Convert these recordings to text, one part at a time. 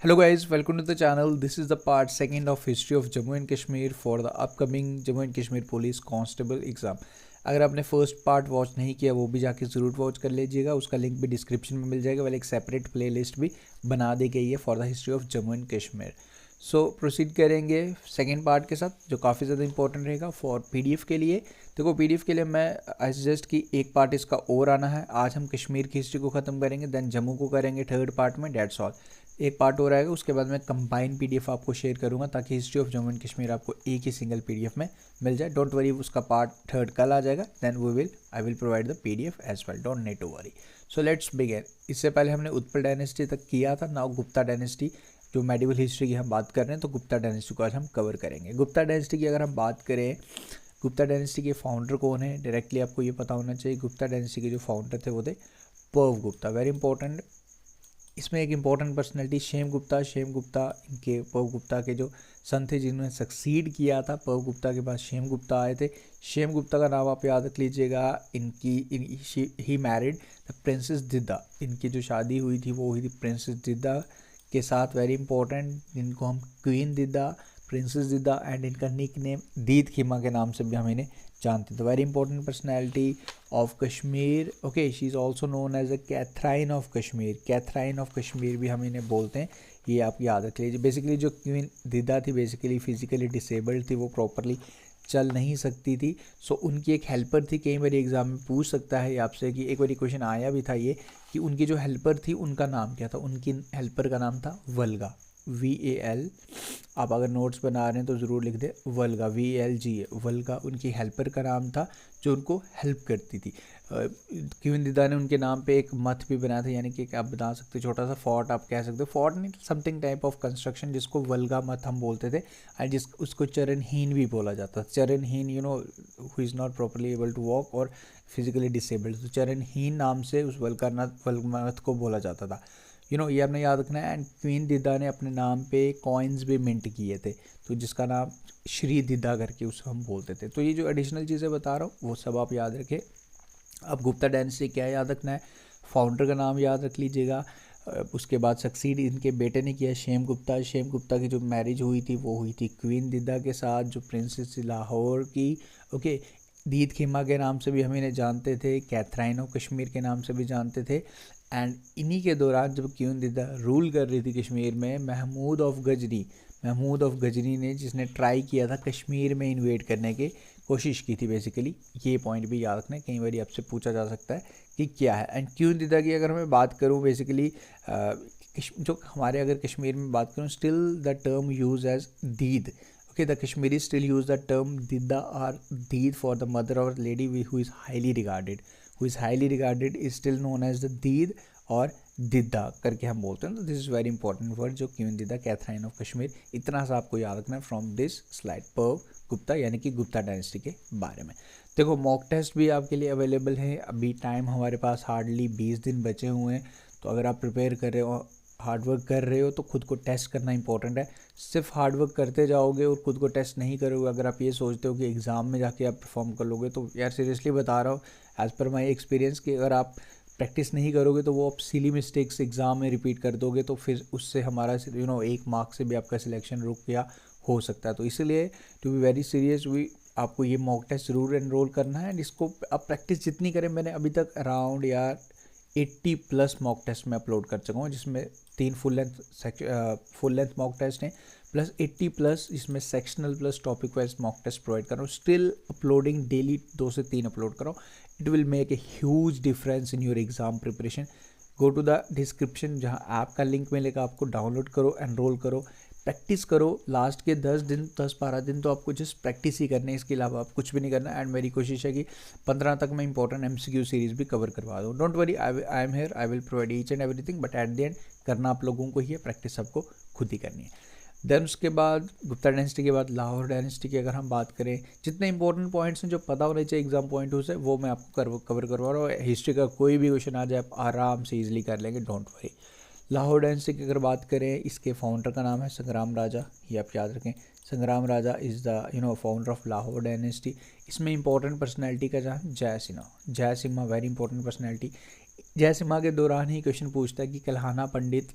Hello guys, welcome to the channel. This is the part second of history of Jammu and Kashmir for the upcoming Jammu and Kashmir Police Constable exam. अगर आपने first part watch नहीं किया वो भी जाके ज़रूर watch कर लीजिएगा, उसका लिंक भी डिस्क्रिप्शन में मिल जाएगा। वाला एक सेपरेट प्लेलिस्ट भी बना दी गई है for the history of Jammu and Kashmir. So proceed करेंगे सेकेंड पार्ट के साथ, जो काफ़ी ज़्यादा इंपॉर्टेंट रहेगा फॉर पीडीएफ के लिए। देखो पीडीएफ के लिए मैं आई सजेस्ट कि एक पार्ट इसका और आना है। आज हम कश्मीर की हिस्ट्री को ख़त्म करेंगे, देन जम्मू को करेंगे थर्ड पार्ट में, डेट्स ऑल। एक पार्ट हो रहेगा, उसके बाद मैं कंबाइन पीडीएफ आपको शेयर करूंगा ताकि history of Jammu and Kashmir आपको एक ही सिंगल पीडीएफ में मिल जाए। डोंट वरी, उसका पार्ट थर्ड कल आ जाएगा, then I will provide the PDF as well, don't need to worry. So let's begin. इससे पहले हमने उत्पल डायनेस्टी तक किया था, नाउ गुप्ता डायनेस्टी, जो मेडिवल हिस्ट्री की हम बात कर रहे हैं, तो गुप्ता डायनेस्टी को आज हम कवर करेंगे। गुप्ता डायनेस्टी की अगर हम बात करें, गुप्ता डायनेस्टी के फाउंडर कौन है, डायरेक्टली आपको ये पता होना चाहिए। गुप्ता डायनेस्टी के जो फाउंडर थे वो थे पर्व गुप्ता, वेरी इंपॉर्टेंट। इसमें एक इंपॉर्टेंट पर्सनैलिटी शेम गुप्ता इनके पर्व गुप्ता के जो सन थे जिन्होंने सक्सीड किया था। पर्व गुप्ता के बाद शेम गुप्ता आए थे। शेम गुप्ता का नाम आप याद रख लीजिएगा। He married the princess Didda, इनकी जो शादी हुई थी वो हुई थी प्रिंसेस दिद्दा के साथ, वेरी इंपॉर्टेंट, जिनको हम queen Didda, princess Didda and इनका निक नेम दीद खीमा के नाम से भी हम इन्हें जानते थे। Very important personality of Kashmir. Okay, she is also known as a Catherine of Kashmir. Catherine of Kashmir भी हम इन्हें बोलते हैं, ये आप याद रख लीजिए। बेसिकली जो क्वीन दिद्दा थी बेसिकली फिजिकली डिसेबल्ड थी, वो प्रॉपरली चल नहीं सकती थी। सो उनकी एक हेल्पर थी। कई बार एग्जाम में पूछ सकता है आपसे कि एक बार क्वेश्चन आया भी था ये कि उनकी जो हेल्पर थी उनका नाम क्या था। उनकी हेल्पर का नाम था वल्गा, VAL। आप अगर नोट्स बना रहे हैं तो ज़रूर लिख दे वल्गा, VALGA, वल्गा उनकी हेल्पर का नाम था जो उनको हेल्प करती थी। क्वीन दिद्दा ने उनके नाम पे एक मथ भी बनाया था, यानी कि आप बता सकते हो छोटा सा फोर्ट, आप कह सकते हो फोर्ट नहीं, समथिंग टाइप ऑफ कंस्ट्रक्शन, जिसको वल्गा मथ हम बोलते थे। एंड उसको चरणहीन भी बोला जाता था। चरणहीन, you know, who is not properly able to walk और फिजिकली डिसेबल्ड, तो चरणहीन नाम से उस वल्गा मथ को बोला जाता था। ये आपने याद रखना है। एंड क्वीन दिद्दा ने अपने नाम पे कॉइन्स भी मिंट किए थे, तो जिसका नाम श्री दिद्दा करके उसे हम बोलते थे। तो ये जो एडिशनल चीज़ें बता रहा हूँ वो सब आप याद रखें। अब गुप्ता डायनेस्टी क्या याद रखना है, फाउंडर का नाम याद रख लीजिएगा। उसके बाद सक्सीड इनके बेटे ने किया, शेम गुप्ता। शेम गुप्ता की जो मैरिज हुई थी वो हुई थी क्वीन दिद्दा के साथ, जो प्रिंसेस लाहौर की। ओके, दीद खीमा के नाम से भी हम इन्हें जानते थे, कैथराइन ऑफ कश्मीर के नाम से भी जानते थे। एंड इन्हीं के दौरान जब क्वीन दिद्दा रूल कर रही थी कश्मीर में, महमूद ऑफ गजनी ने, जिसने ट्राई किया था कश्मीर में इन्वेड करने की कोशिश की थी बेसिकली। ये पॉइंट भी याद रखना है, कई बार आपसे पूछा जा सकता है कि क्या है। एंड क्वीन दिद्दा की अगर मैं बात करूँ बेसिकली, जो हमारे अगर कश्मीर में बात करूँ, still the term use as Didda. Okay, the Kashmiris still use the term Didda or Deed for the mother or lady who is highly regarded. Who is highly regarded is still known as the Deed और दिद्दा करके हम बोलते हैं। तो this is very important word, जो queen Didda, Catherine of Kashmir. इतना सा आपको याद रखना है फ्रॉम दिस स्लाइड। पर्व गुप्ता यानी कि गुप्ता डायनेस्टी के बारे में। देखो मॉक टेस्ट भी आपके लिए अवेलेबल है। अभी टाइम हमारे पास हार्डली 20 दिन बचे हुए हैं, तो अगर आप प्रिपेयर कर रहे हो, हार्डवर्क कर रहे हो, तो खुद को टेस्ट करना इंपॉर्टेंट है। सिर्फ हार्डवर्क करते जाओगे और खुद को टेस्ट नहीं करोगे, अगर आप ये सोचते हो कि एग्ज़ाम में जाके आप परफॉर्म कर लोगे, तो यार सीरियसली बता रहा हूँ एज़ पर माई एक्सपीरियंस कि अगर आप प्रैक्टिस नहीं करोगे तो वो आप सिली मिस्टेक्स एग्ज़ाम में रिपीट कर दोगे, तो फिर उससे हमारा एक मार्क से भी आपका सिलेक्शन रुक गया हो सकता है। तो इसीलिए टू बी वेरी सीरियस आपको ये मॉक टेस्ट ज़रूर एनरोल करना है। एंड इसको आप प्रैक्टिस जितनी करें, मैंने अभी तक अराउंड 80+ मॉक टेस्ट में अपलोड कर चुका हूँ, जिसमें 3 फुल लेंथ मॉक टेस्ट हैं, प्लस 80+ इसमें sectional plus topic wise mock test provide कर रहा हूँ। स्टिल अपलोडिंग डेली 2 से 3 अपलोड कर रहा हूँ। It will make a huge difference in your exam preparation. Go to the description, जहाँ ऐप का लिंक मिलेगा, आपको डाउनलोड करो, एनरोल करो, प्रैक्टिस करो। लास्ट के 10-12 दिन तो आपको जस्ट प्रैक्टिस ही करनी है, इसके अलावा आप कुछ भी नहीं करना। एंड मेरी कोशिश है कि 15 तक मैं इंपॉर्टेंट MCQ सीरीज़ भी कवर करवा दूँ। Don't worry, I am here, I will provide each and everything, but at the end करना आप लोगों को ही है, प्रैक्टिस आपको खुद ही करनी है। देन उसके बाद गुप्ता डायनेस्टी के बाद लाहौर डायनेस्टी की अगर हम बात करें, जितने इंपॉर्टेंट पॉइंट्स हैं जो पता होने चाहिए एग्जाम पॉइंट ऑफ से, वो मैं आपको कवर करवा रहा हूँ। हिस्ट्री का कोई भी क्वेश्चन आ जाए आप आराम से ईजिली कर लेंगे, डोंट वरी। लाहौर डायनेस्टी की अगर बात करें, इसके फाउंडर का नाम है संग्राम राजा, ये आप याद रखें। Sangrama Raja is the founder of Lahore dynasty. इसमें इंपॉर्टेंट पर्सनैलिटी का जहाँ जय सिम्हा, वेरी इंपॉर्टेंट पर्सनैलिटी। जय सिम्हा के दौरान ही क्वेश्चन पूछता है कि कल्हाना पंडित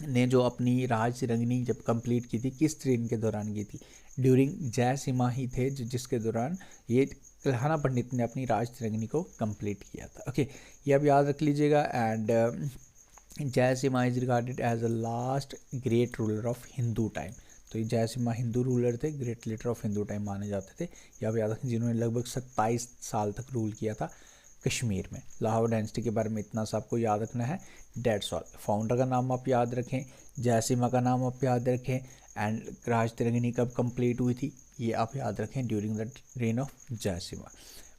ने जो अपनी राज रंगनी जब कंप्लीट की थी, किस ट्रेन के दौरान की थी? ड्यूरिंग जय सिम्हा ही थे जिसके दौरान ये कल्हाना पंडित ने अपनी राज रंगनी को कंप्लीट किया था। ओके, ये आप याद रख लीजिएगा। And Jai Simha is regarded as a last great ruler of Hindu time. तो ये जय सिम्हा हिंदू रूलर थे, great leader of Hindu time माने जाते थे। ये आप याद रखें, जिन्होंने लगभग 27 साल तक रूल किया था कश्मीर में। लाहौर डायनेस्टी के बारे में इतना सा आपको याद रखना है, डेट्स ऑल। फाउंडर का नाम आप याद रखें, जय सिम्हा का नाम आप याद रखें, एंड राज तिरंगनी कब कंप्लीट हुई थी ये आप याद रखें, ड्यूरिंग द रेन ऑफ जय सिम्हा।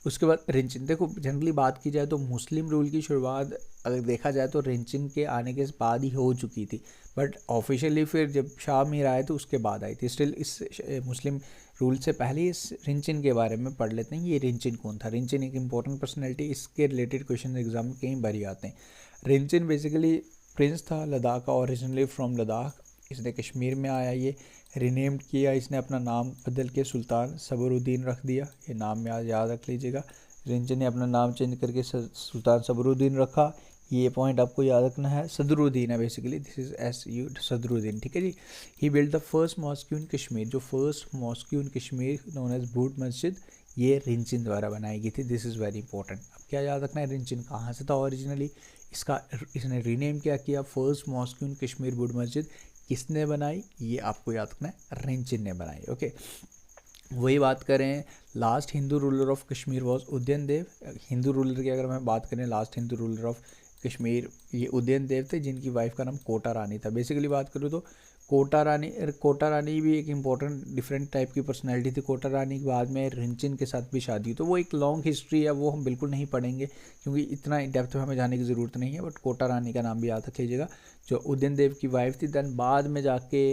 उसके बाद रिंचिन, देखो जनरली बात की जाए तो मुस्लिम रूल की शुरुआत अगर देखा जाए तो रिंचिन के आने के बाद ही हो चुकी थी, बट ऑफिशियली फिर जब शाह मीर आए तो उसके बाद आई थी। स्टिल इस मुस्लिम रूल से पहले इस रिंचिन के बारे में पढ़ लेते हैं। ये रिंचिन कौन था? रिंचिन एक इंपॉर्टेंट पर्सनैलिटी, इसके रिलेटेड क्वेश्चन एग्जाम में कई बार आते हैं। रिंचिन बेसिकली प्रिंस था लद्दाख का, ओरिजिनली फ्रॉम लद्दाख। इसने कश्मीर में आया, ये रीनेम्ड किया, इसने अपना नाम बदल के सुल्तान सबरुद्दीन रख दिया। ये नाम याद रख लीजिएगा। रिंचिन ने अपना नाम चेंज करके सुल्तान सबरुद्दीन रखा। ये पॉइंट आपको याद रखना है। सदरुद्दीन है basically, this is SU Sadruddin, ठीक है जी। He build the first mosque in Kashmir, जो first mosque in Kashmir known as Bud Masjid, ये रिंचिन द्वारा बनाई गई थी। This is very important. अब क्या याद रखना है, रिंचिन कहाँ से था ओरिजिनली, इसने रीनेम क्या किया, first mosque in Kashmir boot मस्जिद किसने बनाई, ये आपको याद रखना है, रिंचिन ने बनाई। ओके, वही बात करें, last Hindu ruler of Kashmir was Udayan Dev. Hindu ruler की अगर मैं बात करें, last Hindu ruler of Kashmir ये उदयन देव थे, जिनकी वाइफ का नाम कोटा रानी था। बेसिकली बात करूँ तो कोटा रानी भी एक इंपॉर्टेंट डिफरेंट टाइप की पर्सनैलिटी थी। कोटा रानी के बाद में रिंचिन के साथ भी शादी हुई, तो वो एक लॉन्ग हिस्ट्री है, वो हम बिल्कुल नहीं पढ़ेंगे क्योंकि इतना डेप्थ में हमें जाने की ज़रूरत नहीं है। बट कोटा रानी का नाम भी याद रख लीजिएगा, जो उदयन देव की वाइफ थी। दैन बाद में जाके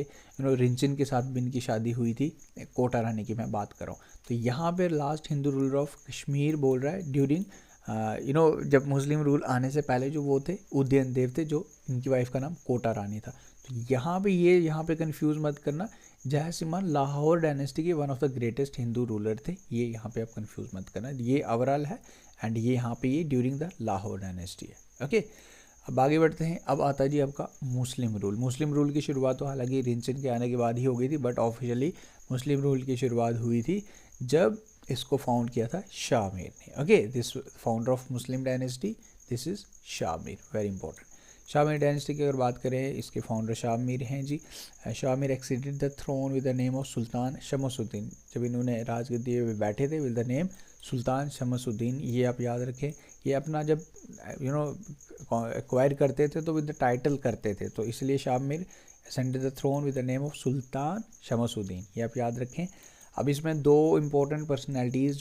रिंचिन के साथ भी इनकी शादी हुई थी, कोटा रानी की मैं बात कर रहा हूँ। तो यहाँ पर last Hindu ruler of Kashmir बोल रहा है ड्यूरिंग जब मुस्लिम रूल आने से पहले जो वो थे उदयन देव थे, जो इनकी वाइफ का नाम कोटा रानी था। तो यहाँ पे कंफ्यूज मत करना, जय सिम्हा लाहौर डायनेस्टी के one of the greatest Hindu ruler थे, ये यहाँ पे आप कंफ्यूज मत करना। ये ओवरऑल है एंड ये यहाँ पे ये ड्यूरिंग द लाहौर डायनेस्टी है। ओके, अब आगे बढ़ते हैं। अब आता है जी आपका मुस्लिम रूल। मुस्लिम रूल की शुरुआत तो हालांकि रिंचिन के आने के बाद ही हो गई थी, बट ऑफिशियली मुस्लिम रूल की शुरुआत हुई थी जब इसको फाउंड किया था शाह मीर ने। Okay, this founder of Muslim dynasty, this is Shah Mir, very important. Shah Mir dynasty की अगर बात करें, इसके फाउंडर शाह मीर हैं जी। Shah Mir acceded the throne with the name of Sultan Shamsuddin. जब इन्होंने राजगद्दी पे बैठे थे with the name Sultan Shamsuddin, ये आप याद रखें। ये अपना जब एक्वायर करते थे तो विद द टाइटल करते थे, तो इसलिए Shah Mir ascended the throne with the name of Sultan Shamsuddin, ये आप याद रखें। अब इसमें दो important personalities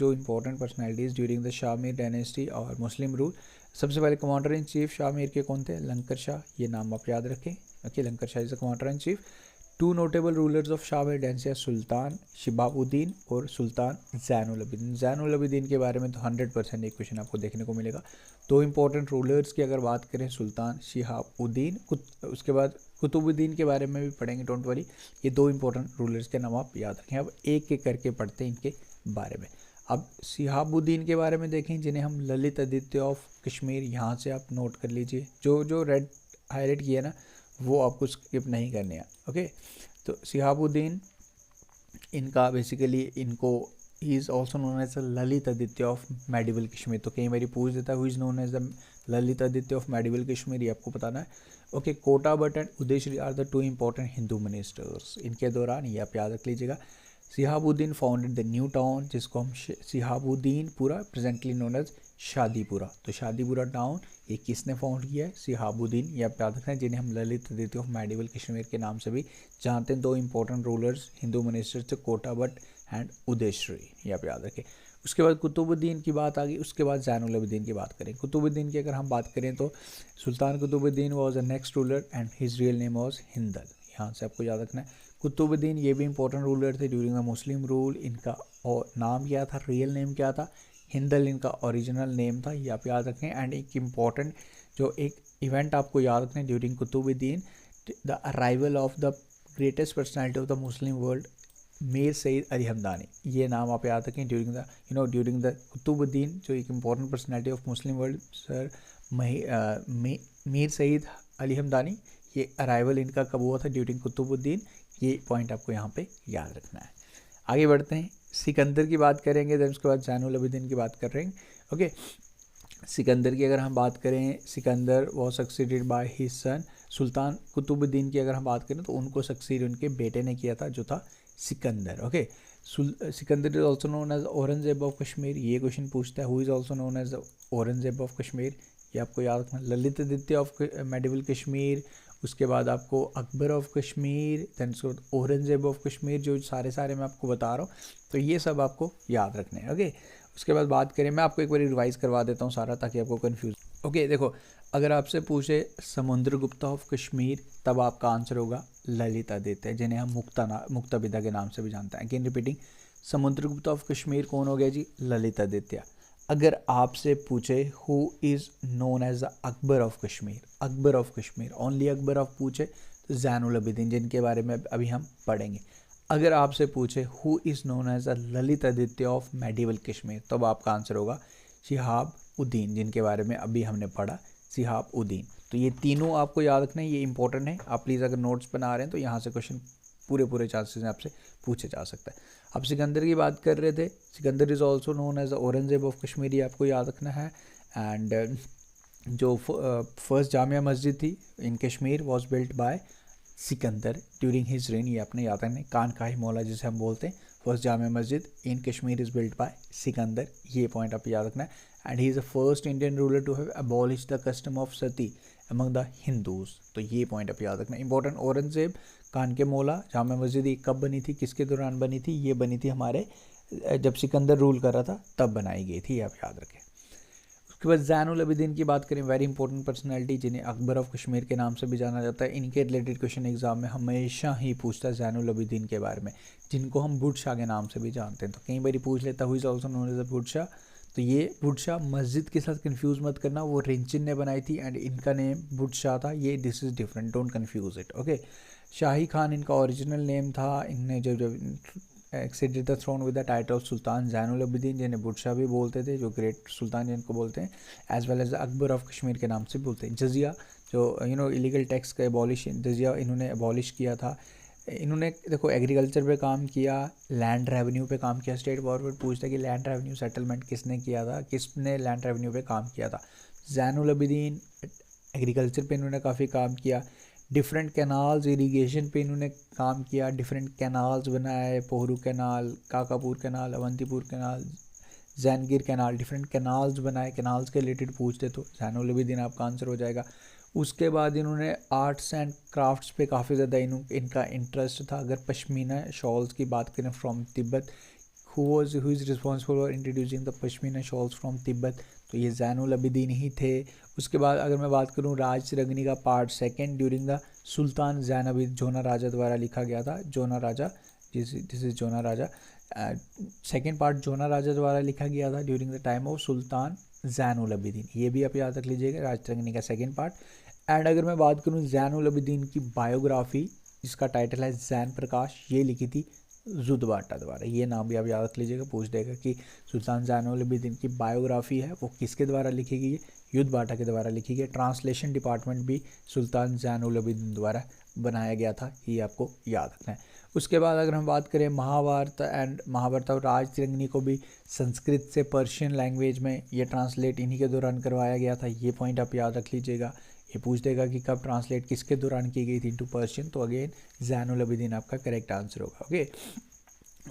during the Shah Mir dynasty और मुस्लिम रूल। सबसे पहले commander in chief Shah Mir के कौन थे? लंकर शाह, ये नाम आप याद रखें। Okay, Lankar Shah is the commander in chief. Two notable rulers of Shah Mir dynasty, Sultan Shihabuddin और सुल्तान जैनुल अबिदीन। जैनुल अबिदीन के बारे में तो 100% एक क्वेश्चन आपको देखने को मिलेगा। दो इंपॉर्टेंट रूलर्स की अगर बात करें, सुल्तान शिहाबुद्दीन, उसके बाद कुतुबुद्दीन के बारे में भी पढ़ेंगे, डोंट वरी। ये दो इंपॉर्टेंट रूलर्स के नाम आप याद रखें। अब एक एक करके पढ़ते हैं इनके बारे में। अब शिहाबुद्दीन के बारे में देखें, जिन्हें हम ललित आदित्य ऑफ कश्मीर, यहाँ से आप नोट कर लीजिए, जो रेड हाईलाइट किया ना वो आपको स्किप नहीं करने हैं। ओके, तो शिहाबुद्दीन इनका बेसिकली इनको ही is also known as the Lalit Aditya of medieval Kashmir. तो कई बार पूछ देता है who is known as the Lalit Aditya of medieval Kashmir, ये आपको बताना है। Okay, Kota Bhatt and Uday Shri are the two important Hindu ministers इनके दौरान, ये आप याद रख लीजिएगा। Shihabuddin founded the new town, जिसको हम शिहाबुद्दीन पूरा प्रेजेंटली नोन एज शादीपुरा। तो शादीपुरा टाउन ये किसने फाउंड किया है? शिहाबुद्दीन, ये आप याद रखना है, जिन्हें हम ललित आदित्य ऑफ मेडिवल कश्मीर के नाम से भी जानते हैं। दो इंपॉर्टेंट रूलर्स हिंदू मिनिस्टर्स थे, कोटा भट्ट एंड उदय श्री, ये आप याद रखें। उसके बाद कुतुबुद्दीन की बात आ गई, उसके बाद जैनुल अबिदीन की बात करें। कुतुबुद्दीन की अगर हम बात करें तो Sultan Qutbuddin was the next ruler and his real name was Hindal, यहाँ से आपको याद रखना है। कुतुबुद्दीन ये भी इंपॉर्टेंट रूलर थे ड्यूरिंग द मुस्लिम रूल। इनका और नाम क्या था, रियल नेम क्या था? हिंदल इनका ओरिजिनल नेम था, ये आप याद रखें। एंड एक इम्पॉर्टेंट जो एक इवेंट आपको याद रखना है during Qutubuddin, the arrival of the greatest personality of the Muslim world Mir Saeed Ali Hamdani, ये नाम आप याद रखें। ड्यूरिंग द कुतुबुद्दीन जो एक important personality of Muslim world sir Mir Saeed Ali Hamdani, ये अराइवल इनका कब हुआ था, ड्यूरिंग कुतुबुद्दीन, ये पॉइंट आपको यहाँ पे याद रखना है। आगे बढ़ते हैं, सिकंदर की बात करेंगे, देन उसके बाद ज़ैनुल अबिदीन की बात कर रहे हैं। ओके, सिकंदर की अगर हम बात करें, Sikandar was succeeded by his son Sultan Qutbuddin की अगर हम बात करें तो उनको सक्सीड उनके बेटे ने किया था जो था Sikandar. Okay, Sikandar is also known as Aurangzeb of Kashmir, ये क्वेश्चन पूछता है who is also known as Aurangzeb of Kashmir, ये आपको याद रखना। ललित आदित्य ऑफ मेडिवल कश्मीर, उसके बाद आपको Akbar of Kashmir, then Aurangzeb of Kashmir, जो सारे मैं आपको बता रहा हूँ, तो ये सब आपको याद रखने हैं। ओके, उसके बाद बात करें, मैं आपको एक बार रिवाइज करवा देता हूँ सारा ताकि आपको कंफ्यूज। ओके, देखो अगर आपसे पूछे समुद्रगुप्त ऑफ कश्मीर, तब आपका आंसर होगा ललित आदित्य, जिन्हें हम मुक्ताबिदा के नाम से भी जानते हैं। Again repeating, Samudragupta of Kashmir कौन हो गया जी, ललित आदित्य। अगर आपसे पूछे who is known as Akbar of Kashmir, Akbar of Kashmir, only Akbar of पूछे तो ज़ैनुल अबिदीन, जिनके बारे में अभी हम पढ़ेंगे। अगर आपसे पूछे who is known as a Lalit Aditya of medieval Kashmir, तब आपका आंसर होगा शिहाब उद्दीन, जिनके बारे में अभी हमने पढ़ा, शिहाब उद्दीन। तो ये तीनों आपको याद रखना है, ये इंपॉर्टेंट है। आप प्लीज़ अगर नोट्स बना रहे हैं तो यहाँ से क्वेश्चन पूरे चांसेस में आपसे पूछे जा सकता है। अब सिकंदर की बात कर रहे थे, Sikandar is also known as Aurangzeb of Kashmir, ये आपको याद रखना है। एंड जो फर्स्ट जामिया मस्जिद थी in Kashmir was built by Sikandar during his reign, ये आपने याद रखना है। कानकाही मौला जिसे हम बोलते हैं, first Jamia Masjid in Kashmir is built by Sikandar, ये पॉइंट आप याद रखना है। And he is the first Indian ruler to have abolish the custom of sati among the Hindus, तो ये पॉइंट आप याद रखना इंपॉर्टेंट। औरंगजेब कान के मौला जामिया मस्जिद ये कब बनी थी, किसके दौरान बनी थी, ये बनी थी हमारे जब सिकंदर रूल कर रहा था तब बनाई गई थी, आप याद रखें। उसके बाद ज़ैनुल अबिदीन की बात करें, वेरी इंपॉर्टेंट पर्सनैलिटी, जिन्हें अकबर ऑफ कश्मीर के नाम से भी जाना जाता है। इनके रिलेटेड क्वेश्चन एग्जाम में हमेशा ही पूछता है ज़ैनुल अबिदीन के बारे में, जिनको हम बुटशाह के नाम से भी जानते हैं। तो कई बार पूछ लेता हुई is also known as a Butshah, तो ये बुटशाह मस्जिद के साथ कंफ्यूज मत करना, वो रिंचिन ने बनाई थी एंड इनका नेम बुटशाह था, ये this is different, don't confuse it. Okay, Shahi Khan इनका ओरिजिनल नेम था, इनने जब acceded the throne with the title of सुल्तान ज़ैनुल अबिदीन, जिन्हें बुटशाह भी बोलते थे, जो ग्रेट सुल्तान जिनको बोलते हैं, as well as Akbar of Kashmir के नाम से बोलते हैं। जजिया जो इलीगल टैक्स का एबॉलिश, जजिया इन्होंने एबॉलिश किया था। इन्होंने देखो एग्रीकल्चर पे काम किया, लैंड रेवेन्यू पे काम किया। स्टेट गवर्नमेंट पूछता है कि लैंड रेवेन्यू सेटलमेंट किसने किया था, किसने लैंड रेवेन्यू पे काम किया था, ज़ैनुल अबिदीन। एग्रीकल्चर पे इन्होंने काफ़ी काम किया, डिफरेंट कैनाल्स इरिगेशन पे इन्होंने काम किया, डिफरेंट कैनाल्स बनाए, Pohru canal, Kakapur canal, Awantipur canal, Zaingir canal, different canals बनाए। कैनाल्स के रिलेटेड पूछते तो ज़ैनुल अबिदीन आपका आंसर हो जाएगा। उसके बाद इन्होंने आर्ट्स एंड क्राफ्ट्स पे काफ़ी ज़्यादा इनका इंटरेस्ट था। अगर पश्मीना शॉल्स की बात करें from Tibet, who is responsible for introducing the pashmina shawls from Tibet, तो ये ज़ैनुल अबिदीन ही थे। उसके बाद अगर मैं बात करूँ राज रंगनी का part second during the Sultan Zain Jonaraja द्वारा लिखा गया था। Jonaraja, this is Jonaraja, second part Jonaraja द्वारा लिखा गया था ड्यूरिंग द टाइम ऑफ सुल्तान ज़ैनुल अबिदीन, ये भी आप याद रख लीजिएगा, राज रंगनी का सेकंड पार्ट। एंड अगर मैं बात करूँ ज़ैनुल अबिदीन की बायोग्राफी, जिसका टाइटल है ज़ैन प्रकाश, ये लिखी थी जुदबाटा द्वारा, ये नाम भी आप याद रख लीजिएगा, पूछ देगा कि सुल्तान ज़ैनुल अबिदीन की बायोग्राफी है वो किसके द्वारा लिखी गई है, युद्धबाटा के द्वारा लिखी गई। ट्रांसलेशन डिपार्टमेंट भी सुल्तान ज़ैनुल अबिदीन द्वारा बनाया गया था, ये आपको याद रखना है। उसके बाद अगर हम बात करें महाभारत और राज तिरंगनी को भी संस्कृत से पर्शियन लैंग्वेज में ये ट्रांसलेट इन्हीं के दौरान करवाया गया था, ये पॉइंट आप याद रख लीजिएगा। ये पूछ देगा कि कब ट्रांसलेट किसके दौरान की गई थी इनटू पर्शियन, तो अगेन ज़ैनुल अबिदीन आपका करेक्ट आंसर होगा। ओके,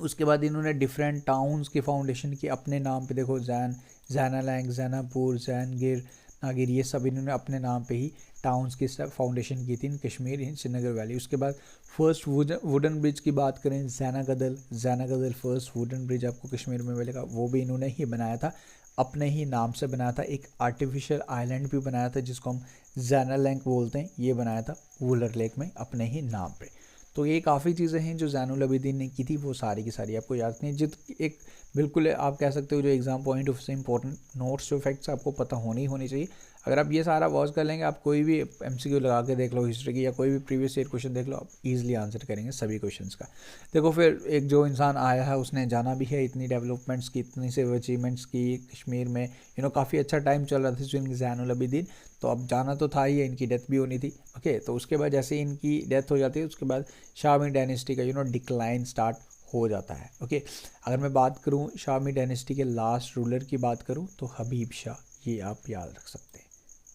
उसके बाद इन्होंने डिफरेंट टाउन्स की फाउंडेशन की अपने नाम पे, देखो जैनालैंग, जैनापुर, जैनगिर, नागिर, ये सब इन्होंने अपने नाम पे ही टाउन्स की फाउंडेशन की थी in Kashmir, in Srinagar valley. उसके बाद फर्स्ट वुडन ब्रिज की बात करें, जैनागदल फर्स्ट वुडन ब्रिज आपको कश्मीर में मिलेगा, वो भी इन्होंने ही बनाया था, अपने ही नाम से बनाया था। एक आर्टिफिशियल आइलैंड भी बनाया था जिसको हम जैनालैंग बोलते हैं, ये बनाया था वुलर लेक में अपने ही नाम पे। तो ये काफ़ी चीज़ें हैं जो ज़ैनुल अबिदीन ने की थी, वो सारी की सारी आपको याद नहीं। एक बिल्कुल आप कह सकते हो जो एग्जाम पॉइंट ऑफ से इंपॉर्टेंट नोट्स जो फैक्ट्स आपको पता होनी चाहिए। अगर आप ये सारा वॉच कर लेंगे, आप कोई भी MCQ लगा के देख लो हिस्ट्री की, या कोई भी प्रीवियस ईयर क्वेश्चन देख लो, आप ईजिली आंसर करेंगे सभी क्वेश्चंस का। देखो फिर एक जो इंसान आया है उसने जाना भी है, इतनी डेवलपमेंट्स की, इतनी से अचीवमेंट्स की कश्मीर में, काफ़ी अच्छा टाइम चल रहा था स्विंग ज़ैनुल अबिदीन, तो अब जाना तो था ही है, इनकी डेथ भी होनी थी। ओके, तो उसके बाद जैसे इनकी डेथ हो जाती है उसके बाद शामी डायनेस्टी का डिक्लाइन स्टार्ट हो जाता है। ओके, अगर मैं बात करूं शामी डायनेस्टी के लास्ट रूलर की बात करूं तो हबीब शाह, ये आप याद रख सकते हैं,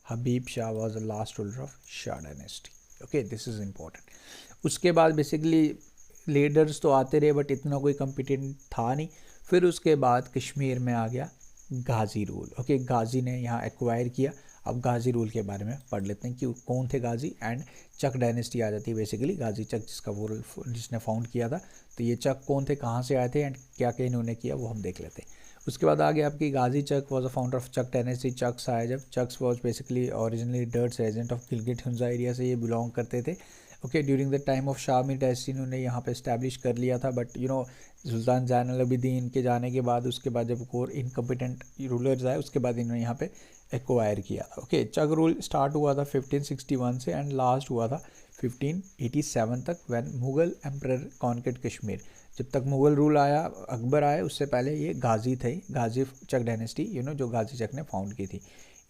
Habib Shah was the last ruler of Shah dynasty. Okay, this is important. उसके बाद बेसिकली लीडर्स तो आते रहे बट इतना कोई कॉम्पिटेंट था नहीं। फिर उसके बाद कश्मीर में आ गया गाजी रूल। ओके, गाजी ने यहाँ एक्वायर किया। अब गाजी रूल के बारे में पढ़ लेते हैं कि कौन थे गाजी, एंड चक डायनेस्टी आ जाती है बेसिकली, गाजी चक जिसका वो जिसने फाउंड किया था। तो ये चक कौन थे, कहाँ से आए थे, एंड क्या क्या इन्होंने किया, वो हम देख लेते हैं। उसके बाद आगे आपकी Ghazi Chak was a founder of Chak dynasty. Chaks आए जब, Chaks was basically originally Dards resident of Gilgit Hunza area से ये बिलोंग करते थे। Okay, during the time of Shami dynasty इन्होंने यहाँ पे इस्टेब्लिश कर लिया था, बट सुल्तान ज़ैनुल अबिदीन के जाने के बाद, उसके बाद जब और इनकम्पिटेंट रूलर्स आए उसके बाद इन्होंने यहाँ पे एक्वायर किया था। ओके, चक रूल स्टार्ट हुआ था 1561 से एंड लास्ट हुआ था 1587 तक, व्हेन मुगल एम्परर कॉन्क्वेट कश्मीर। जब तक मुगल रूल आया, अकबर आए, उससे पहले ये गाजी थे, गाजी चक डायनेस्टी जो गाजी चक ने फाउंड की थी।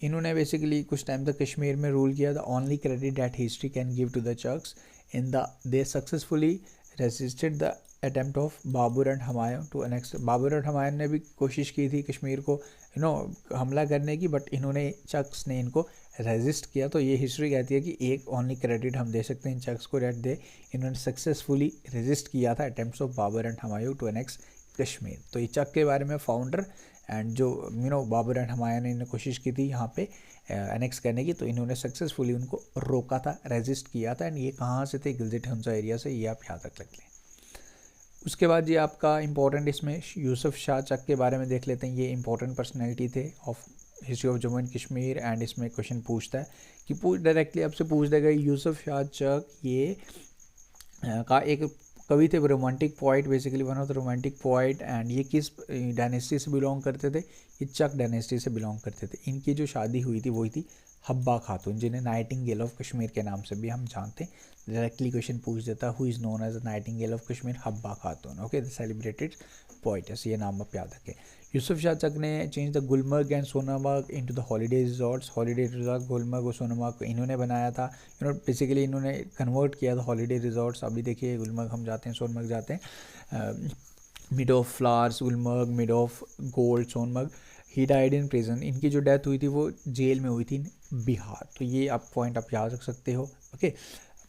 इन्होंने बेसिकली कुछ टाइम तक कश्मीर में रूल किया। The only credit that history can give to the Chaks in the they successfully resisted the attempt of Babar and Humayun to annex. Babur and Humayun ने भी कोशिश की थी कश्मीर को हमला करने की, बट इन्होंने चक्स ने इनको रेजिस्ट किया। तो ये हिस्ट्री कहती है कि एक ओनली क्रेडिट हम दे सकते हैं इन चक्स को, डेट दे इन्होंने सक्सेसफुली रेजिस्ट किया था attempts of Babar and Humayun to annex Kashmir. तो ये चक के बारे में फाउंडर एंड जो बाबर एंड हुमायूं ने इन्होंने कोशिश की थी यहाँ पे एनेक्स करने की, तो इन्होंने सक्सेसफुली उनको रोका था, रेजिस्ट किया था। एंड ये कहाँ से थे, गिलगिट हिंसा एरिया से, ये आप याद रख लें। उसके बाद ये आपका इंपॉर्टेंट इसमें यूसुफ शाह चक के बारे में देख लेते हैं। ये इंपॉर्टेंट पर्सनैलिटी थे of history of Jammu and Kashmir, and इसमें क्वेश्चन पूछता है कि डायरेक्टली आपसे पूछ देगा यूसुफ शाह चक ये का एक कवि थे, romantic poet, basically one of the romantic poet, and ये किस डायनेस्टी से बिलोंग करते थे, ये चक डायनेस्टी से बिलोंग करते थे। इनकी जो शादी हुई थी वही थी हब्बा खातून, जिन्हें नाइटिंगेल ऑफ कश्मीर के नाम से भी हम जानते हैं। डायरेक्टली क्वेश्चन पूछ देता who is known as the nightingale of Kashmir, Habba Khatoon. Okay, the celebrated poetess, ये नाम आप याद रखें। यूसुफ शाह चक ने change the Gulmarg and Sonmarg into the holiday resorts. Holiday resort Gulmarg और सोनमर्ग को इन्होंने बनाया था। बेसिकली इन्होंने कन्वर्ट किया था हॉलीडे रिजॉर्ट्स। अभी देखिए गुलमर्ग हम जाते हैं, सोनमर्ग जाते हैं, mid of flowers Gulmarg, mid of gold Sonmarg. He died in prison, इनकी जो डेथ हुई थी वो जेल में हुई थी बिहार। तो ये आप पॉइंट आप याद रख सकते हो। Okay,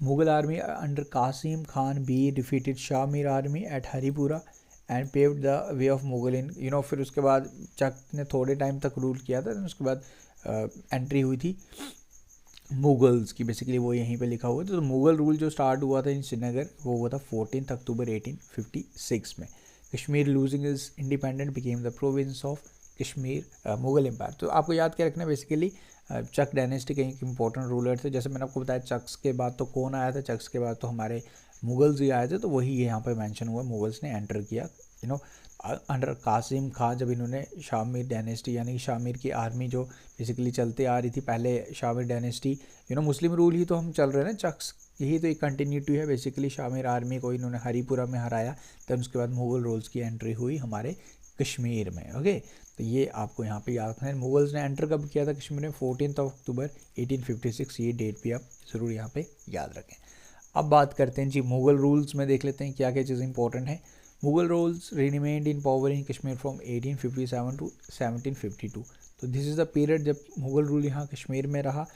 Mughal army under Qasim Khan be defeated Shah Mir army at Haripura and paved the way of Mughal in फिर उसके बाद चक ने थोड़े टाइम तक रूल किया था, उसके बाद एंट्री हुई थी मुगल्स की, बेसिकली वो यहीं पे लिखा हुआ था। तो मुगल रूल जो स्टार्ट हुआ था इन श्रीनगर वो हुआ था 14 अक्टूबर 1856 में। Kashmir losing is independent became the province of Kashmir Mughal empire. तो आपको याद क्या रखना है, बेसिकली चक डायनेस्टी के एक इंपॉर्टेंट रूलर थे। जैसे मैंने आपको बताया चक्स के बाद तो कौन आया था, चक्स के बाद तो हमारे मुगल्स ही आए थे, तो वही यहाँ पे मेंशन हुआ, मुगल्स ने एंटर किया अंडर कासिम खान। जब इन्होंने शामिर डायनेस्टी यानी शामिर की आर्मी जो बेसिकली चलते आ रही थी पहले, शामिर डायनेस्टी मुस्लिम रूल ही तो हम चल रहे हैं ना, चक्स यही तो एक कंटिन्यूटी है बेसिकली। शामिर आर्मी को इन्होंने हरिपुरा में हराया, तब उसके बाद मुगल रूल्स की एंट्री हुई हमारे कश्मीर में। ओके, तो ये आपको यहाँ पे याद रखना है। मुगल्स ने एंटर कब किया था कश्मीर में, 14 अक्टूबर 1856, ये डेट भी आप ज़रूर यहाँ पे याद रखें। अब बात करते हैं जी मुगल रूल्स में, देख लेते हैं क्या क्या चीज़ इंपॉर्टेंट है। Mughal rules remained in power in Kashmir from 1857 to 1752। तो दिस इज़ द पीरियड जब मुगल रूल यहाँ कश्मीर में रहा।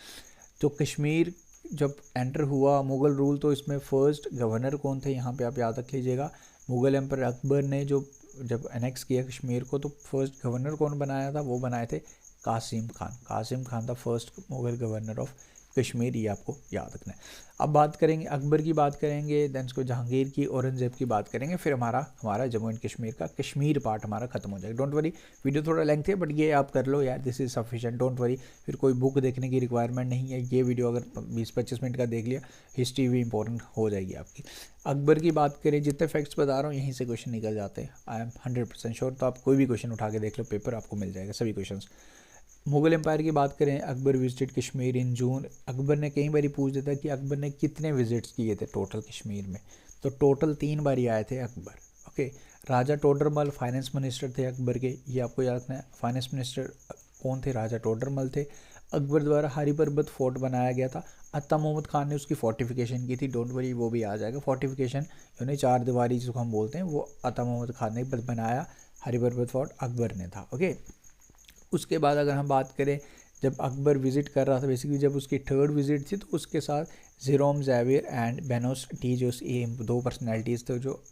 तो कश्मीर जब एंटर हुआ मुगल रूल, तो इसमें फर्स्ट गवर्नर कौन थे यहाँ पे आप याद रख लीजिएगा। मुगल एम्पर अकबर ने जब एनेक्स किया कश्मीर को, तो फर्स्ट गवर्नर कौन बनाया था, वो बनाए थे कासिम खान। कासिम खान था first Mughal governor of Kashmir, ये आपको याद रखना है। अब बात करेंगे अकबर की, बात करेंगे देन उसको जहांगीर की, औरंगजेब की बात करेंगे, फिर हमारा जम्मू एंड कश्मीर का कश्मीर पार्ट हमारा खत्म हो जाएगा। डोंट वरी, वीडियो थोड़ा लेंथ है बट ये आप कर लो यार, this is sufficient, don't worry. फिर कोई बुक देखने की रिक्वायरमेंट नहीं है, ये वीडियो अगर 20-25 मिनट का देख लिया, हिस्ट्री भी इंपॉर्टेंट हो जाएगी आपकी। अकबर की बात करें, जितने फैक्ट्स बता रहा हूँ यहीं से क्वेश्चन निकल जाते हैं, आई एम 100% श्योर। तो आप कोई भी क्वेश्चन उठा के देख लो, पेपर आपको मिल जाएगा सभी क्वेश्चन। मुगल एम्पायर की बात करें, अकबर विजिटेड कश्मीर इन जून। अकबर ने कई बार पूछ देता कि अकबर ने कितने विजिट्स किए थे टोटल कश्मीर में, तो टोटल 3 बार आए थे अकबर। ओके, राजा टोडरमल फाइनेंस मिनिस्टर थे अकबर के, ये आपको याद रखना है। फाइनेंस मिनिस्टर कौन थे? राजा टोडरमल थे। अकबर द्वारा हरी पर्वत फोर्ट बनाया गया था। अत्ता मोहम्मद खान ने उसकी फोर्टिफिकेशन की थी, डोंट वरी वो भी आ जाएगा। फोर्टिफिकेशन यानी 4 दीवारी जिसको हम बोलते हैं, वो अत्ता मोहम्मद खान ने बनाया। हरी पर्वत फोर्ट अकबर ने था। ओके, उसके बाद अगर हम बात करें, जब अकबर विज़िट कर रहा था, बेसिकली जब उसकी 3rd विज़िट थी, तो उसके साथ जेरोम ज़ेवियर एंड बेनोस टी, जो 2 पर्सनैलिटीज़ थे जो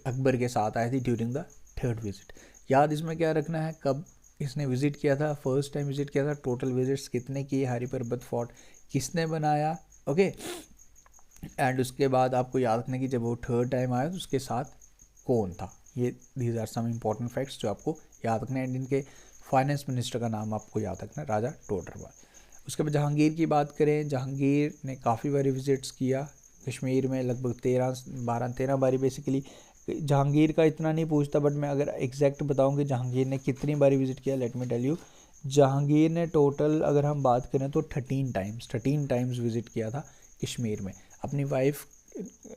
अकबर के साथ आए थे ड्यूरिंग द 3rd विज़िट। याद इसमें क्या रखना है, कब इसने विज़िट किया था, फर्स्ट टाइम विज़िट किया था, टोटल विज़िट्स कितने किए, हरी पर्वत फोर्ट किसने बनाया। ओके, एंड उसके बाद आपको याद रखना कि जब वो 3rd टाइम आया तो उसके साथ कौन था। ये these are some important facts जो आपको याद रखना है। एंड इनके फाइनेंस मिनिस्टर का नाम आपको याद रखना है, राजा टोडरमल। उसके बाद जहांगीर की बात करें, जहांगीर ने काफ़ी बारी विजिट्स किया कश्मीर में, लगभग 13 बारी। बेसिकली जहांगीर का इतना नहीं पूछता, बट मैं अगर एग्जैक्ट बताऊं कि जहांगीर ने कितनी बारी विजिट किया, let me tell you. Jahangir ने टोटल अगर हम बात करें तो 13 टाइम्स विजिट किया था कश्मीर में। अपनी वाइफ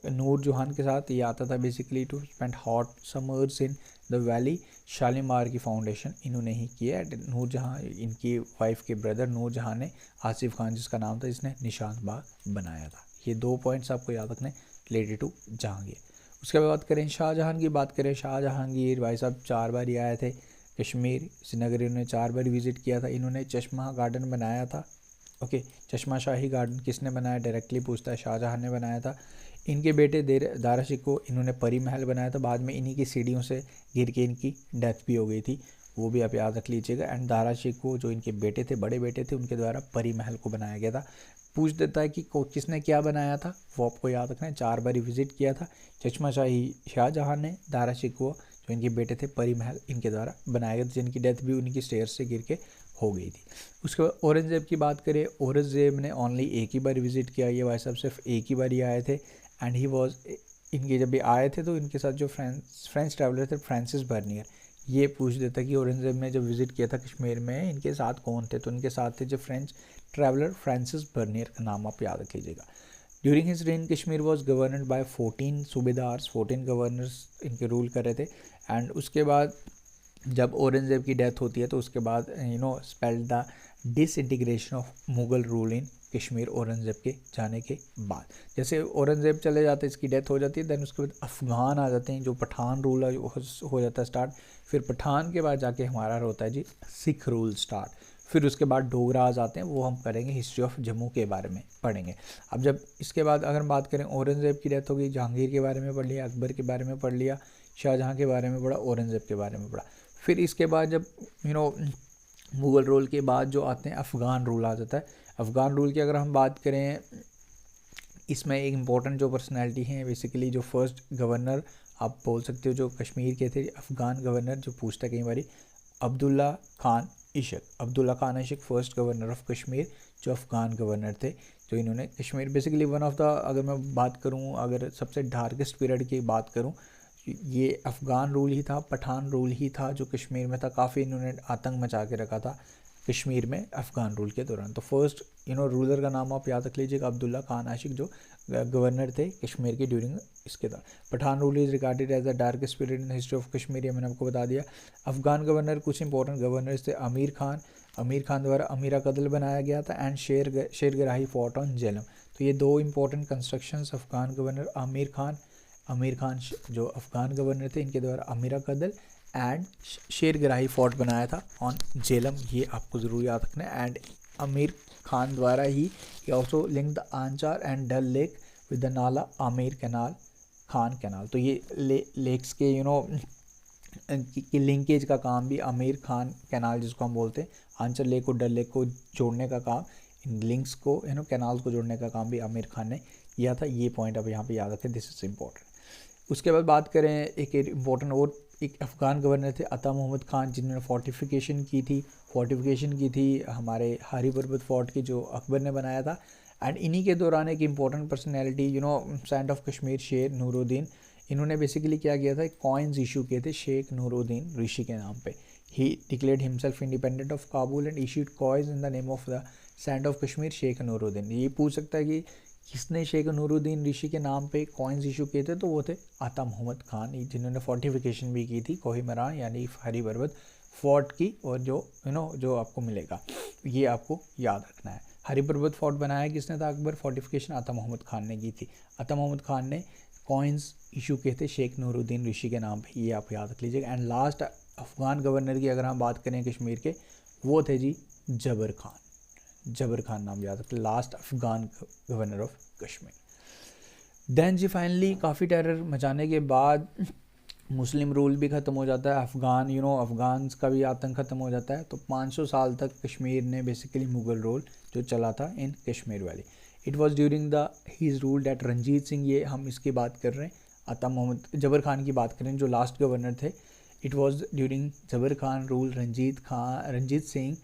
नूर जहान के साथ ये आता था basically to spend hot summers in the valley. Shalimar की फाउंडेशन इन्होंने ही किया। नूर जहाँ, इनकी वाइफ के ब्रदर नूर जहाँ ने आसिफ खान जिसका नाम था, इसने निशान बाग बनाया था। ये 2 पॉइंट्स आपको याद रखने रिलेटेड टू जहांगीर। उसके बाद बात करें शाहजहां की बात करें, शाहजहांगीर भाई साहब 4 बार आए थे कश्मीर। श्रीनगर इन्होंने 4 बार विजिट किया था। इन्होंने चश्मा गार्डन बनाया था। ओके, चश्मा शाही गार्डन किसने बनाया, डायरेक्टली पूछता है, शाहजहां ने बनाया था। इनके बेटे दारा शिकोह इन्होंने परी महल बनाया था। बाद में इन्हीं की सीढ़ियों से गिर के इनकी डेथ भी हो गई थी, वो भी आप याद रख लीजिएगा। एंड दारा शिकोह जो इनके बेटे थे, बड़े बेटे थे, उनके द्वारा परी महल को बनाया गया था। पूछ देता है कि किसने क्या बनाया था, वो आपको याद रखना है। 4 बार विजिट किया था। चश्मा शाही शाहजहां ने, दारा शिकोह जो इनके बेटे थे, परी महल इनके द्वारा बनाया गया था, जिनकी डेथ भी उनकी स्टेयर से गिर के हो गई थी। उसके बाद औरंगज़ेब की बात करें, औरंगज़ेब ने ओनली एक ही बार विजिट किया। ये भाई साहब सिर्फ एक ही बार ही आए थे। एंड ही वॉज, इनके जब भी आए थे तो इनके साथ जो फ्रेंच ट्रैवलर थे फ्रांसिस बर्नियर, ये पूछ देता कि औरंगज़ेब ने जब विज़िट किया था कश्मीर में, इनके साथ कौन थे, तो इनके साथ थे जो फ्रेंच ट्रैवलर फ्रांसिस बर्नियर का नाम आप याद रख लीजिएगा। During his rain Kashmir was governed bye 14 सूबेदार्स, 14 governors इनके रूल कर रहे थे। एंड उसके बाद जब औरंगज़ेब की डेथ होती है तो उसके बाद spelled the disintegration of Mughal rule in Kashmir. Aurangzeb के जाने के बाद, जैसे औरंगज़ेब चले जाते हैं, इसकी डेथ हो जाती है, देन उसके बाद अफ़गान आ जाते हैं, जो पठान रूल हो जाता है स्टार्ट। फिर पठान के बाद जाके हमारा होता है जी सिख रूल स्टार्ट। फिर उसके बाद डोगरा आ जाते हैं, वो हम करेंगे हिस्ट्री ऑफ जम्मू के बारे में पढ़ेंगे। अब जब इसके बाद अगर हम बात करें, औरंगज़ेब की डेथ हो गई, जहांगीर के बारे में पढ़ लिया, अकबर के बारे में पढ़ लिया, शाहजहाँ के बारे में पढ़ा, औरंगज़ेब के बारे में पढ़ा। फिर इसके बाद जब मुग़ल रूल के बाद जो आते हैं अफ़गान रूल आ जाता है। अफ़गान रूल की अगर हम बात करें, इसमें एक इम्पॉर्टेंट जो पर्सनैलिटी हैं, बेसिकली जो फर्स्ट गवर्नर आप बोल सकते हो जो कश्मीर के थे, अफ़गान गवर्नर, जो पूछता है कई बार, Abdullah Khan Ishaq. Abdullah Khan Ishaq first governor of Kashmir, जो अफ़गान गवर्नर थे, जो इन्होंने Kashmir basically one of the, अगर मैं बात करूँ, अगर सबसे डार्केस्ट पीरियड की बात करूँ, ये अफ़गान रूल ही था, पठान रूल ही था जो कश्मीर में था। काफ़ी इन्होंने आतंक मचा के रखा था कश्मीर में अफ़गान रूल के दौरान। तो फर्स्ट रूलर का नाम आप याद रख लीजिएगा, अब्दुल्ला खान आशिक, जो गवर्नर थे कश्मीर के ड्यूरिंग इसके दौरान। Pathan rule is regarded as the darkest period in history of Kashmir, ये मैंने आपको बता दिया। अफ़गान गवर्नर कुछ इंपॉर्टेंट गवर्नर्स थे, आमिर खान द्वारा अमीरा कदल बनाया गया था, and Shergarhi fort on Jhelum. तो ये 2 important constructions, Afghan governor Amir Khan जो अफ़गान गवर्नर थे, इनके द्वारा अमीरा कदल एंड शेरगराही फोर्ट बनाया था ऑन झेलम, ये आपको ज़रूर याद रखना है। एंड आमिर खान द्वारा he also link the Anchar and Dal lake with the nala Amir Khan canal. तो ये लेक्स के की लिंकेज का काम भी आमिर खान कैनाल, जिसको हम बोलते हैं, आंचर लेक और डल लेक को जोड़ने का काम, इन लिंक्स को कैनाल को जोड़ने का काम भी आमिर खान ने किया था। ये पॉइंट अब यहाँ पे याद रखें, दिस इज़ इम्पोर्टेंट। उसके बाद बात करें, एक इम्पोर्टेंट और एक अफ़गान गवर्नर थे अता मोहम्मद खान, जिन्होंने फोर्टिफिकेशन की थी हमारे हरी पर्वत फोर्ट की, जो अकबर ने बनाया था। एंड इन्हीं के दौरान एक important personality saint of Kashmir Sheikh Nooruddin, इन्होंने बेसिकली क्या किया था, कॉइन्स इशू किए थे शेख नूरुद्दीन ऋषि के नाम पे। He declared himself independent of Kabul and issued coins in the name of the Sand of Kashmir, Sheikh Nooruddin. ये पूछ सकता है कि किसने शेख नूरुद्दीन ऋषि के नाम पे कॉइन्स इशू किए थे, तो वो थे आता मोहम्मद खान, जिन्होंने फोर्टिफिकेशन भी की थी कोहिमरान यानी हरी पर्वत फोर्ट की। और जो आपको मिलेगा ये आपको याद रखना है। हरी पर्वत फोर्ट बनाया किसने था अकबर, फोर्टिफिकेशन आता मोहम्मद खान ने की थी। आता मोहम्मद खान ने कॉइन्स इशू किए थे शेख नूरुद्दीन ऋषि के नाम पे, ये आप याद रख लीजिएगा। एंड लास्ट अफ़गान गवर्नर की अगर हम बात करें कश्मीर के, वो थे जी जबर खान। जबर खान नाम याद रखें, last Afghan governor of Kashmir. Then जी फाइनली काफ़ी टेरर मचाने के बाद मुस्लिम रूल भी ख़त्म हो जाता है, अफ़गान अफ़गान्स का भी आतंक ख़त्म हो जाता है। तो 500 साल तक कश्मीर ने बेसिकली मुग़ल रूल जो चला था in Kashmir valley. It was during the his rule that Ranjit Singh, ये हम इसकी बात कर रहे हैं, आता मोहम्मद जबर खान की बात करें जो लास्ट गवर्नर थे। It was during Jabbar Khan rule Ranjit Singh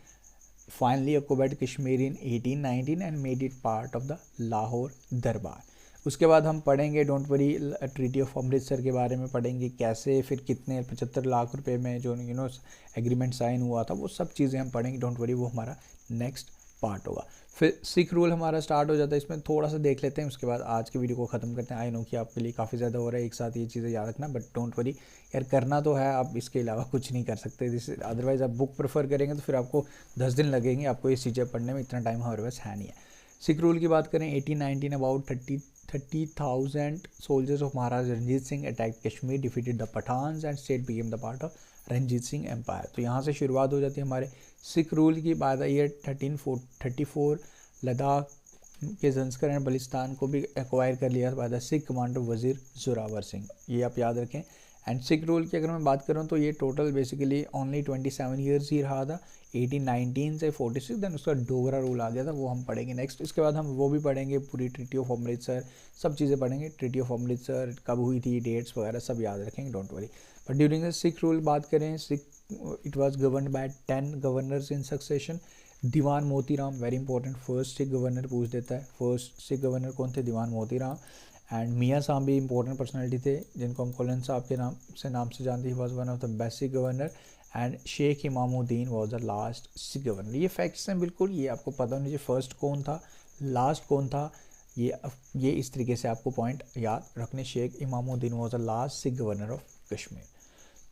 finally occupied Kashmir in 1819 and made it part of the Lahore Darbar. उसके बाद हम पढ़ेंगे, don't worry, treaty of Amritsar के बारे में पढ़ेंगे, कैसे फिर कितने 75 लाख रुपए में जो एग्रीमेंट साइन हुआ था, वो सब चीज़ें हम पढ़ेंगे, डोंट वरी, वो हमारा नेक्स्ट पार्ट होगा। फिर सिख रूल हमारा स्टार्ट हो जाता है, इसमें थोड़ा सा देख लेते हैं, उसके बाद आज की वीडियो को ख़त्म करते हैं। आई नो कि आपके लिए काफ़ी ज़्यादा हो रहा है एक साथ ये चीज़ें याद रखना, बट डोंट वरी यार, करना तो है, आप इसके अलावा कुछ नहीं कर सकते। जैसे अदरवाइज़ आप बुक प्रेफर करेंगे तो फिर आपको 10 दिन लगेंगे आपको ये चीज़ें पढ़ने में, इतना टाइम हमारे पास है नहीं है। सिख रूल की बात करें 1819, about 30,000 soldiers of Maharaj Ranjit Singh attack Kashmir, defeated the Pathans and state became the part of Ranjit Singh empire. तो यहाँ से शुरुआत हो जाती है हमारे सिख रूल की। बाय द ईयर 1334 लद्दाख के जंस्कर एंड बलिस्तान को भी एक्वायर कर लिया बाय द सिख कमांडर वजीर जोरावर सिंह, ये आप याद रखें। एंड सिख रूल की अगर मैं बात करूँ तो ये total basically only 27 years he रहा था, 1819 से 46। देन उसका डोगरा रूल आ गया था, वो हम पढ़ेंगे नेक्स्ट। इसके बाद हम वो भी पढ़ेंगे, पूरी ट्रीटी ऑफ अमृतसर, सब चीज़ें पढ़ेंगे। ट्रीटी ऑफ अमृतसर कब हुई थी, डेट्स वगैरह सब याद रखेंगे, don't worry. But during the Sikh rule बात करें, it was governed by 10 governors in succession. Diwan Motiram, very important, first Sikh governor पूछ देता है, फर्स्ट सिख गवर्नर कौन थे, दीवान मोतीराम। एंड मियाँ साहब भी इंपॉर्टेंट पर्सनैलिटी थे, जिनको हम कोलन साहब के नाम से जानते हैं, was one of the best Sikh governor. And Sheikh Imamuddin was the last Sikh governor. ये फैक्ट्स हैं बिल्कुल, ये आपको पता होना चाहिए, फर्स्ट कौन था, लास्ट कौन था, ये इस तरीके से आपको पॉइंट याद रखने। Sheikh Imamuddin was the last Sikh governor of Kashmir.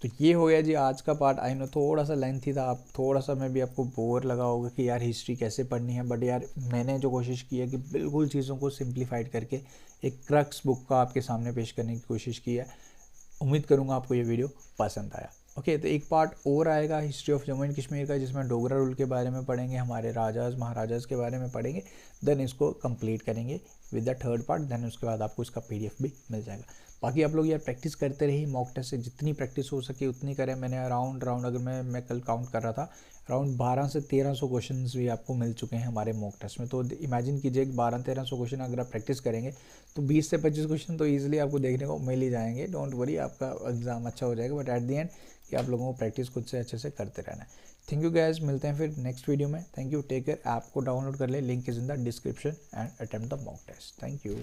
तो ये हो गया जी आज का पार्ट। आई नो थोड़ा सा लेंथी था, आप थोड़ा सा में भी आपको बोर लगा होगा कि यार हिस्ट्री कैसे पढ़नी है, बट यार मैंने जो कोशिश की है कि बिल्कुल चीज़ों को सिंप्लीफाइड करके एक क्रक्स बुक का आपके सामने पेश करने की कोशिश की है। उम्मीद करूँगा आपको ये वीडियो पसंद आया। ओके, तो एक पार्ट और आएगा history of Jammu and Kashmir का, जिसमें डोगरा रूल के बारे में पढ़ेंगे, हमारे राजाज महाराजाज के बारे में पढ़ेंगे। देन इसको कंप्लीट करेंगे with the third part. Then उसके बाद आपको इसका PDF भी मिल जाएगा। बाकी आप लोग यार प्रैक्टिस करते रहिए, मॉक टेस्ट से जितनी प्रैक्टिस हो सके उतनी करें। मैंने अराउंड अगर मैं कल काउंट कर रहा था, अराउंड 1200 से 1300 क्वेश्चन भी आपको मिल चुके हैं हमारे मॉक टेस्ट में। तो इमेजिन कीजिए 1200-1300 क्वेश्चन अगर आप प्रैक्टिस करेंगे तो 20 से 25 क्वेश्चन तो ईजिली आपको देखने को मिल ही जाएंगे। डोंट वरी, आपका एग्जाम अच्छा हो जाएगा, बट एट दी एंड कि आप लोगों को प्रैक्टिस खुद से अच्छे से करते रहना है। थैंक यू गाइस, मिलते हैं फिर नेक्स्ट वीडियो में। Thank you, take care. App को डाउनलोड कर ले, link is in the description and attempt the mock test. Thank you.